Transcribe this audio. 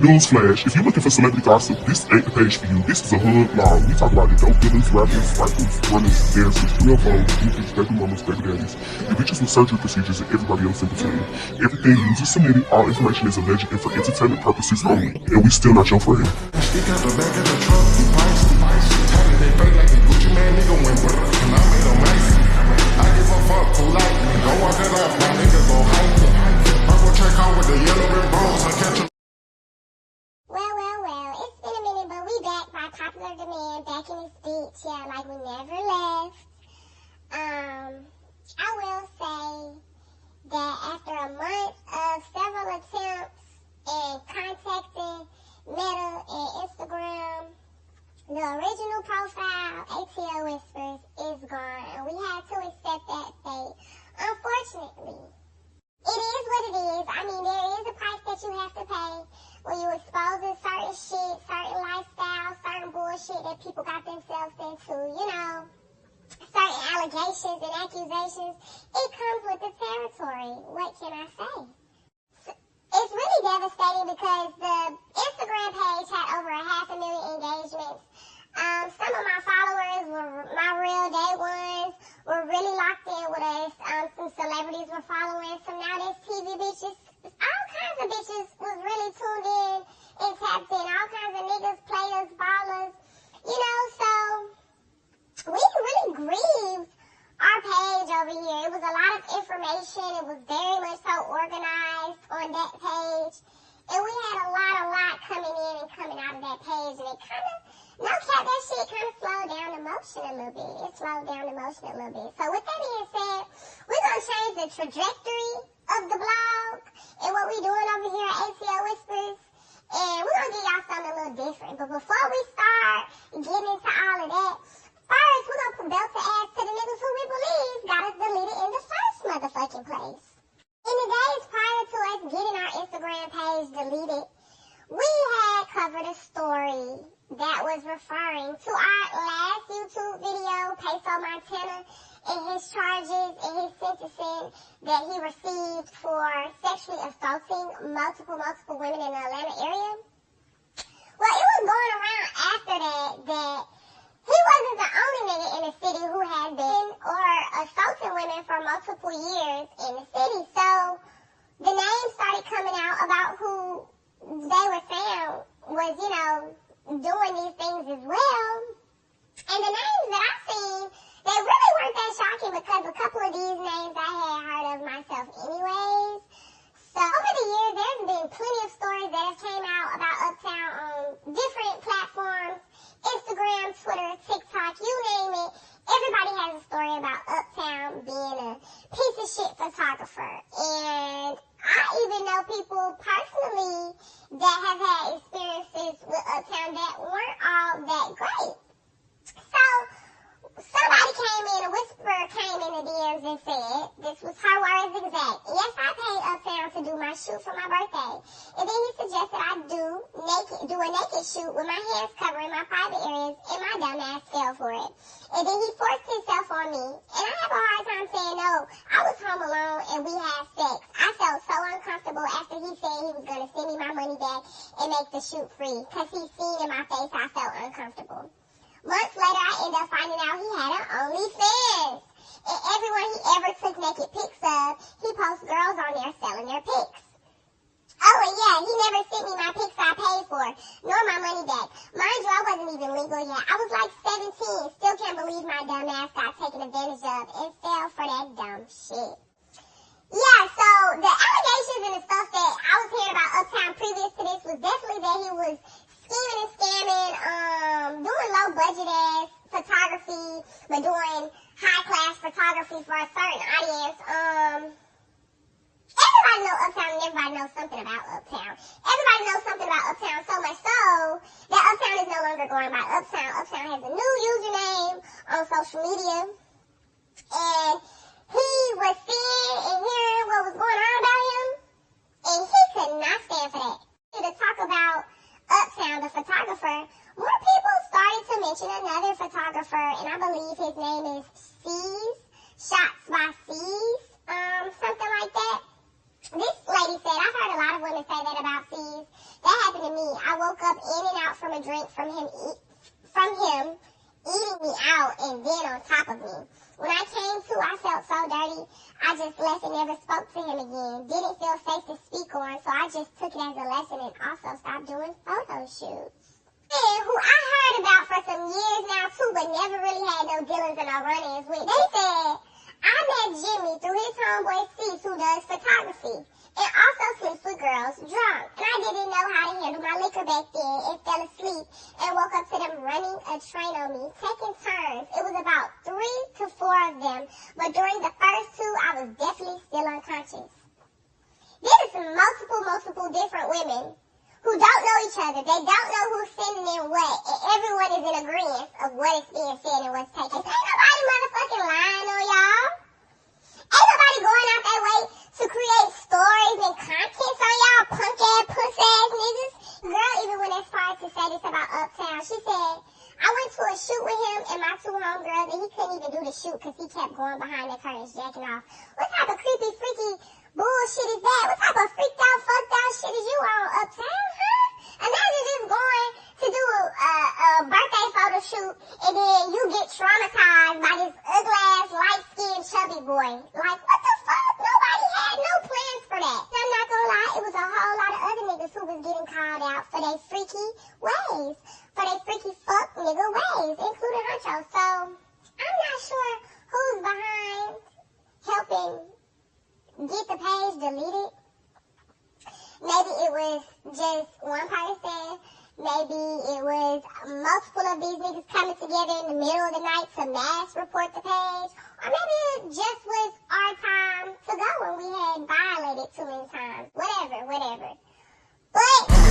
Newsflash, if you're looking for celebrity gossip, this ain't the page for you. This is a hood blog. We talk about the dope dealers, rappers, writers, runners, dancers, real folks, groupies, baby mamas, baby daddies, the bitches with surgery procedures, and everybody else in between. Everything user submitted, all information is alleged and for entertainment purposes only. And we still not your friend. Stick out the back of the truck, he feisty. Tatted they fake like a Gucci man, nigga went brrr, and I made him icy. I give a fuck too lightly. Go walk it off, my nigga go hiking. I go check out with the yellow red bros, I catch a popular demand, back in this bitch, yeah, like we never left. I will say that after a month of several attempts and contacting Meta and Instagram, the original profile, Atlwhispers, is gone, and we had to accept that fate. Unfortunately, it is what it is. I mean, there is a price that you have to pay when you expose certain shit, certain lifestyles, certain bullshit that people got themselves into, you know, certain allegations and accusations. It comes with the territory. What can I say? It's really devastating because the Instagram page had over 500,000 engagements. Some of my followers were my real day ones, were really locked in with us. Some celebrities were following. Some now there's TV bitches. All kinds of bitches was really tuned in and tapped in. All kinds of niggas, players, ballers. You know, so we really grieved our page over here. It was a lot of information. It was very much so organized on that page. And we had a lot coming in and coming out of that page. And it kind of, no cap, that shit kind of slowed down the motion a little bit. It slowed down the motion a little bit. So with that being said, we're going to change the trajectory of the blog and what we're doing over here at Atlwhispers. And we're going to give y'all something a little different. But before we start getting into all of that, first, we're going to put belt to ass to the niggas who we believe got us deleted in the first motherfucking place. In the days prior to us getting our Instagram page deleted, we had covered a story that was referring to our last YouTube video, Peso Montana, and his charges and his sentencing that he received for sexually assaulting multiple women in the Atlanta area. Well, it was going around after that he wasn't the only nigga in the city who had been or assaulting women for multiple years in the city. So the names started coming out about who they were saying was, you know, doing these things as well. And the names that I seen, they really weren't that shocking because a couple of these names I had heard of myself anyways. So over the years, there's been plenty of stories that have came out about Uptown on different platforms, Instagram, Twitter, TikTok, you name it. Everybody has a story about Uptown being a piece of shit photographer. And I even know people personally that have had experiences with Uptown that weren't all that great. So somebody came in, a whisperer came in the DMs and said, this was her words exact, yes, I paid Uptown to do my shoot for my birthday. And then he suggested I do a naked shoot with my hands covering my private areas, and my dumb ass fell for it. And then he forced himself on me. And I have a hard time saying no. I was home alone and we had sex. I felt so uncomfortable after he said he was going to send me my money back and make the shoot free. Because he seen in my face I felt uncomfortable. Months later, I ended up finding out he had an OnlyFans. And everyone he ever took naked pics of, he posts girls on there selling their pics. Oh, and yeah, he never sent me my pics I paid for, nor my money back. Mind you, I wasn't even legal yet. I was like 17, still can't believe my dumb ass got taken advantage of and fell for that dumb shit. Yeah, so the allegations and the stuff that I was hearing about Uptown previous to this was definitely that he was scheming and scamming, doing low budget ass photography, but doing high class photography for a certain audience. Everybody knows Uptown and everybody knows something about Uptown. Everybody knows something about Uptown so much so that Uptown is no longer going by Uptown. Uptown has a new username on social media. And he was seeing and hearing what was going on about him. And he could not stand for that. To talk about Uptown, the photographer, more people started to mention another photographer, and I believe his name is Sease, Shots by Sease, something like that. This lady said, I've heard a lot of women say that about Sease. That happened to me I woke up in and out from a drink from him eating me out and then on top of me. When I came to, I felt so dirty. I just left and never spoke to him again. Didn't feel safe to speak on, so I just took it as a lesson and also stopped doing photo shoots. And who I heard about for some years now too, but never really had no dealings or no run-ins with, they said, I met Jimmy through his homeboy Sease, who does photography, and also sleeps with girls drunk. And I didn't know how to handle my liquor back then and fell asleep and woke up to them running a train on me, taking turns. It was about 3 to 4 of them, but during the first 2, I was definitely still unconscious. There is multiple different women who don't know each other. They don't know who's sending in what, and everyone is in agreement of what is being said and what's taken. Ain't nobody motherfucking lying on y'all. Ain't nobody going out that way to create stories and content on y'all punk ass, puss ass niggas. Girl even went as far as to say this about Uptown. She said, I went to a shoot with him and my 2 homegirls, and he couldn't even do the shoot because he kept going behind the curtains jacking off. What type of creepy, freaky bullshit is that? What type of freaked out, fucked out shit is you on, Uptown, huh? Imagine just going to do a birthday photo shoot and then you get traumatized by this ugly ass, light-skinned, chubby boy. Like, what the fuck? Nobody had no plans for that. I'm not gonna lie, it was a whole lot of other niggas who was getting called out for their freaky ways, for their freaky fuck nigga ways, including Huncho. So, I'm not sure who's behind helping get the page deleted. Maybe it was just one person. Maybe it was multiple of these niggas coming together in the middle of the night to mass report the page. Or maybe it just was our time to go when we had violated too many times. Whatever. But